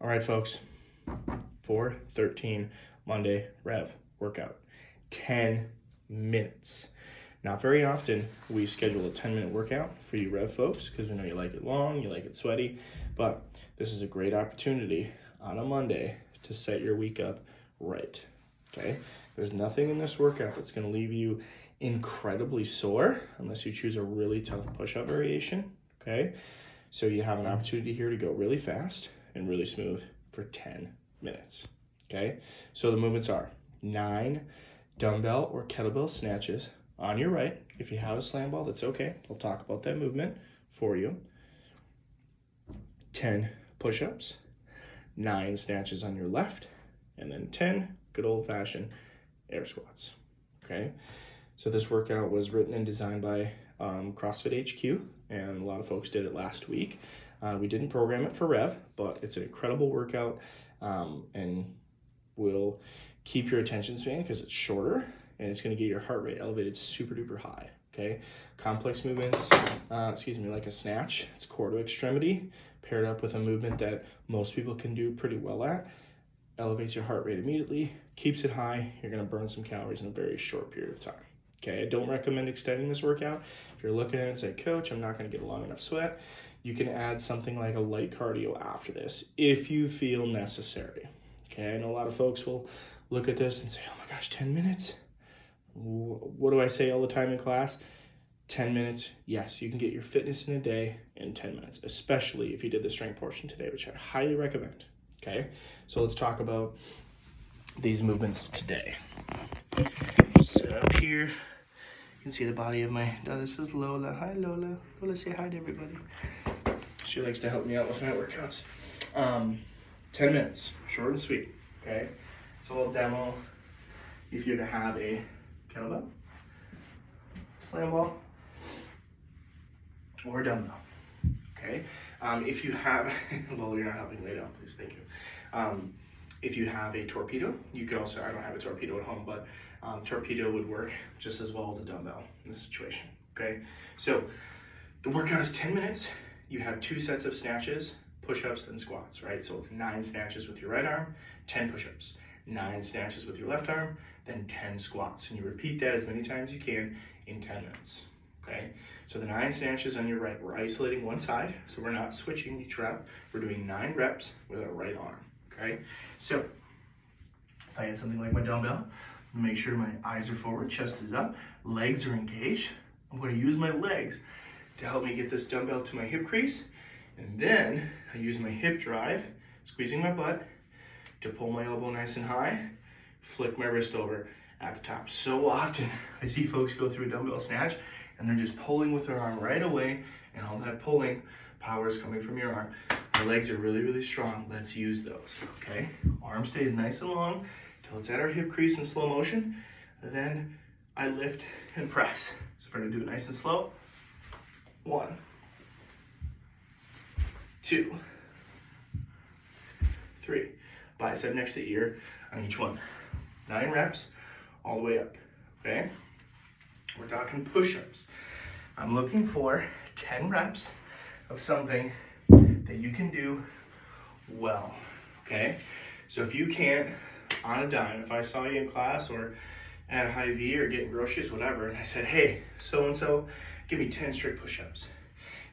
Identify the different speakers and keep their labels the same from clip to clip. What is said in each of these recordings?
Speaker 1: All right, folks, 4:13 Monday Rev workout, 10 minutes. Not very often we schedule a 10-minute workout for you Rev folks because we know you like it long, you like it sweaty, but this is a great opportunity on a Monday to set your week up right, okay? There's nothing in this workout that's going to leave you incredibly sore unless you choose a really tough push-up variation, okay? So you have an opportunity here to go really fast and really smooth for 10 minutes, okay? So the movements are 9 dumbbell or kettlebell snatches on your right. If you have a slam ball, that's okay. I'll talk about that movement for you. 10 push-ups, 9 snatches on your left, and then 10 good old-fashioned air squats, okay? So this workout was written and designed by CrossFit HQ, and a lot of folks did it last week. We didn't program it for Rev, but it's an incredible workout and will keep your attention span because it's shorter and it's going to get your heart rate elevated super duper high, okay? Complex movements, like a snatch, it's core to extremity, paired up with a movement that most people can do pretty well at, elevates your heart rate immediately, keeps it high, you're going to burn some calories in a very short period of time. Okay, I don't recommend extending this workout. If you're looking at it and say, Coach, I'm not going to get a long enough sweat, you can add something like a light cardio after this if you feel necessary. Okay, I know a lot of folks will look at this and say, oh my gosh, 10 minutes? What do I say all the time in class? 10 minutes, yes, you can get your fitness in a day in 10 minutes, especially if you did the strength portion today, which I highly recommend. Okay, so let's talk about these movements today. Sit up here. You can see the body of my, this is Lola. Hi, Lola. Lola, say hi to everybody. She likes to help me out with my workouts. 10 minutes, short and sweet, okay? So we'll demo if you have a kettlebell, slam ball, or a dumbbell, okay? If you have, Lola, you're not helping lay down, please, thank you. If you have a torpedo, you could also, I don't have a torpedo at home, but torpedo would work just as well as a dumbbell in this situation, okay? So the workout is 10 minutes. You have 2 sets of snatches, push-ups, and squats, right? So it's 9 snatches with your right arm, 10 push-ups, 9 snatches with your left arm, then 10 squats. And you repeat that as many times as you can in 10 minutes, okay? So the 9 snatches on your right, we're isolating one side, so we're not switching each rep. We're doing 9 reps with our right arm, okay? So if I had something like my dumbbell, make sure my eyes are forward, chest is up, legs are engaged. I'm going to use my legs to help me get this dumbbell to my hip crease. And then I use my hip drive, squeezing my butt, to pull my elbow nice and high, flick my wrist over at the top. So often I see folks go through a dumbbell snatch and they're just pulling with their arm right away, and all that pulling power is coming from your arm. My legs are really, really strong. Let's use those, okay? Arm stays nice and long till it's at our hip crease in slow motion. Then I lift and press. So we're gonna do it nice and slow. 1, 2, 3. Bicep next to ear on each one. 9 reps all the way up, okay? We're talking push-ups. I'm looking for 10 reps of something that you can do well, okay? So if you can't, on a dime, if I saw you in class or at a Hy-Vee or getting groceries, whatever, and I said, hey, so-and-so, give me 10 strict push-ups.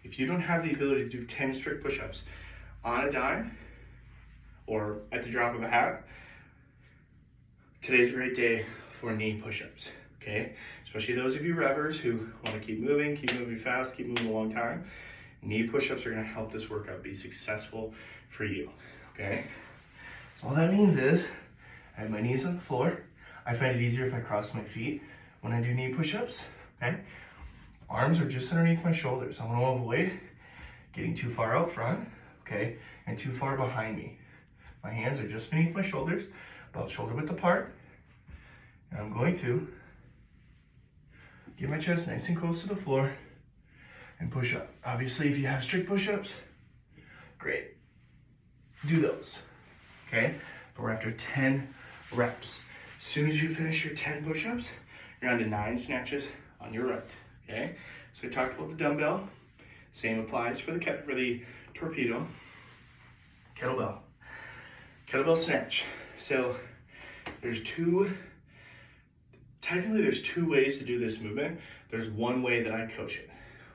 Speaker 1: If you don't have the ability to do 10 strict push-ups on a dime or at the drop of a hat, today's a great day for knee push-ups, okay? Especially those of you revers who want to keep moving fast, keep moving a long time. Knee push-ups are going to help this workout be successful for you, okay? So all that means is I have my knees on the floor. I find it easier if I cross my feet when I do knee push-ups, okay? Arms are just underneath my shoulders. I want to avoid getting too far out front, okay, and too far behind me. My hands are just beneath my shoulders, about shoulder width apart, and I'm going to get my chest nice and close to the floor and push up. Obviously, if you have strict push-ups, great. Do those, okay? But we're after 10 reps. As soon as you finish your 10 push-ups, you're on to 9 snatches on your right, okay? So we talked about the dumbbell. Same applies for the torpedo, kettlebell. Kettlebell snatch. So technically there's two ways to do this movement. There's one way that I coach it,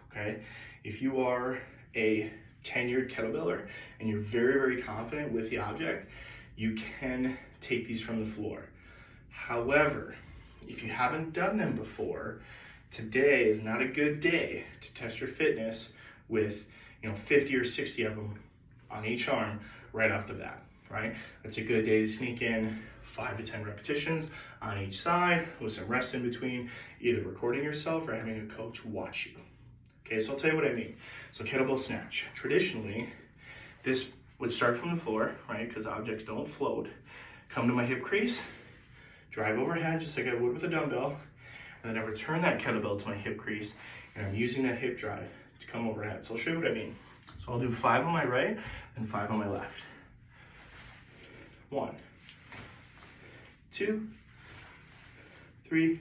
Speaker 1: okay? If you are a tenured kettlebeller and you're very, very confident with the object, you can take these from the floor. However, if you haven't done them before, today is not a good day to test your fitness with 50 or 60 of them on each arm right off the bat, right? That's a good day to sneak in 5 to 10 repetitions on each side with some rest in between, either recording yourself or having a coach watch you. Okay, so I'll tell you what I mean. So kettlebell snatch. Traditionally, this would start from the floor, right? Because objects don't float. Come to my hip crease, drive overhead just like I would with a dumbbell, and then I return that kettlebell to my hip crease, and I'm using that hip drive to come overhead. So I'll show you what I mean. So I'll do 5 on my right and 5 on my left. 1, 2, 3,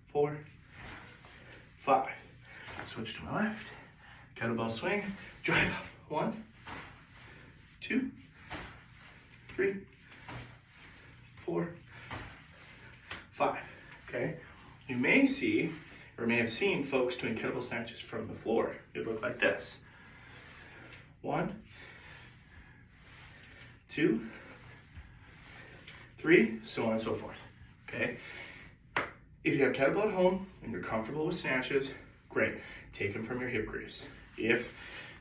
Speaker 1: 4, 5. Switch to my left, kettlebell swing, drive up. 1, 2, 3, 4, 5. Okay, you may see or may have seen folks doing kettlebell snatches from the floor. It look like this. 1, 2, 3, so on and so forth. Okay, if you have kettlebell at home and you're comfortable with snatches, great, take them from your hip crease. If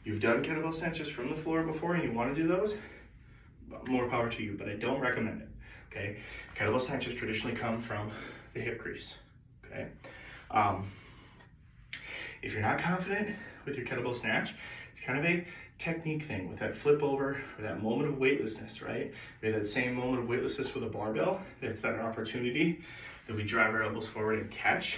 Speaker 1: you've done kettlebell snatches from the floor before and you want to do those, more power to you, but I don't recommend it. Okay, kettlebell snatches traditionally come from the hip crease. Okay, if you're not confident with your kettlebell snatch, it's kind of a technique thing with that flip over or that moment of weightlessness, right? We have that same moment of weightlessness with a barbell. It's that opportunity that we drive our elbows forward and catch,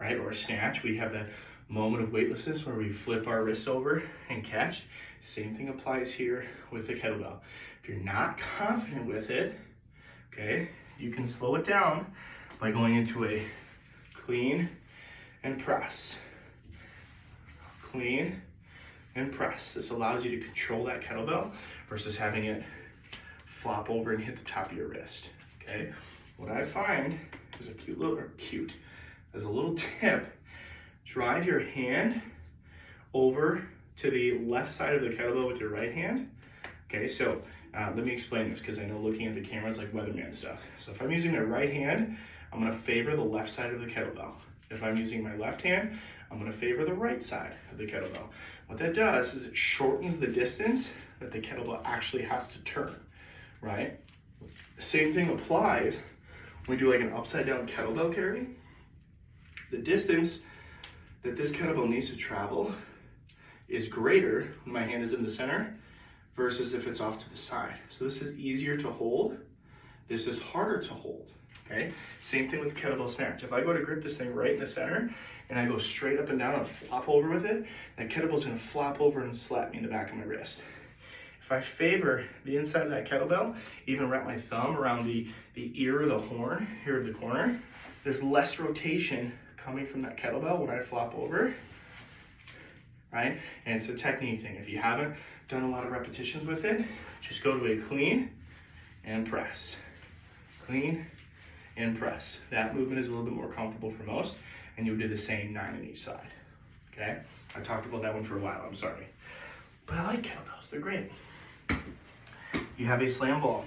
Speaker 1: right? Or a snatch, we have that moment of weightlessness where we flip our wrist over and catch. Same thing applies here with the kettlebell. If you're not confident with it, okay, you can slow it down by going into a clean and press. Clean and press. This allows you to control that kettlebell versus having it flop over and hit the top of your wrist, okay? What I find is as a little tip, drive your hand over to the left side of the kettlebell with your right hand. Okay, so let me explain this because I know looking at the camera is like weatherman stuff. So if I'm using my right hand, I'm gonna favor the left side of the kettlebell. If I'm using my left hand, I'm gonna favor the right side of the kettlebell. What that does is it shortens the distance that the kettlebell actually has to turn, right? The same thing applies when we do like an upside down kettlebell carry. The distance that this kettlebell needs to travel is greater when my hand is in the center versus if it's off to the side. So this is easier to hold. This is harder to hold, okay? Same thing with the kettlebell snatch. If I go to grip this thing right in the center and I go straight up and down and flop over with it, that kettlebell's gonna flop over and slap me in the back of my wrist. If I favor the inside of that kettlebell, even wrap my thumb around the ear or the horn here at the corner, there's less rotation coming from that kettlebell when I flop over, right? And it's a technique thing. If you haven't done a lot of repetitions with it, just go to a clean and press. Clean and press. That movement is a little bit more comfortable for most, and you'll do the same 9 on each side, okay? I talked about that one for a while, I'm sorry. But I like kettlebells, they're great. You have a slam ball.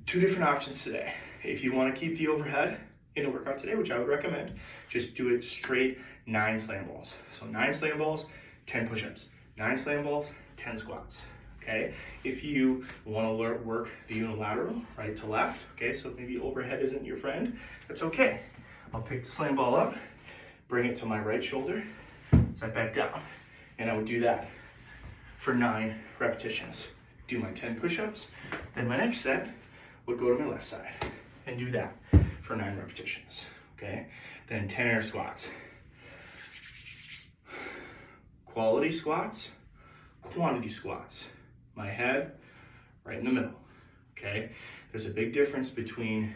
Speaker 1: 2 different options today. If you want to keep the overhead in a workout today, which I would recommend, just do it straight 9 slam balls. So 9 slam balls, 10 push-ups. 9 slam balls, 10 squats, okay? If you want to work the unilateral, right to left, okay, so maybe overhead isn't your friend, that's okay. I'll pick the slam ball up, bring it to my right shoulder, set back down, and I would do that for 9 repetitions. Do my 10 push-ups, then my next set would go to my left side and do that for 9 repetitions, okay? Then 10 air squats. Quality squats, quantity squats. My head right in the middle, okay? There's a big difference between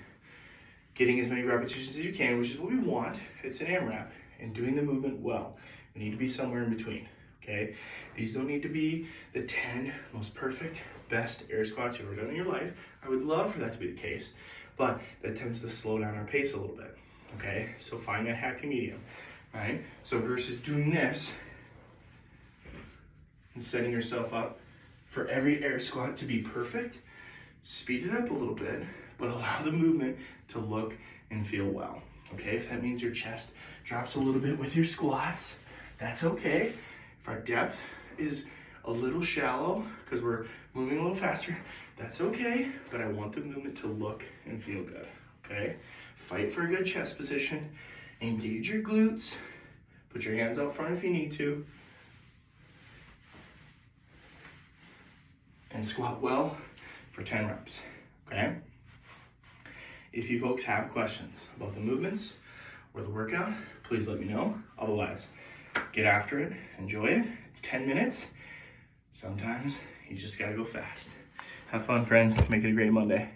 Speaker 1: getting as many repetitions as you can, which is what we want, it's an AMRAP, and doing the movement well. We need to be somewhere in between, okay? These don't need to be the 10 most perfect, best air squats you've ever done in your life. I would love for that to be the case, but that tends to slow down our pace a little bit, okay? So find that happy medium, right? So versus doing this and setting yourself up for every air squat to be perfect, speed it up a little bit, but allow the movement to look and feel well, okay? If that means your chest drops a little bit with your squats, that's okay. If our depth is a little shallow because we're moving a little faster, that's okay, but I want the movement to look and feel good, okay? Fight for a good chest position, engage your glutes, put your hands out front if you need to, and squat well for 10 reps, okay? If you folks have questions about the movements or the workout, please let me know. Otherwise, get after it, enjoy it. It's 10 minutes. Sometimes you just gotta go fast. Have fun, friends. Make it a great Monday.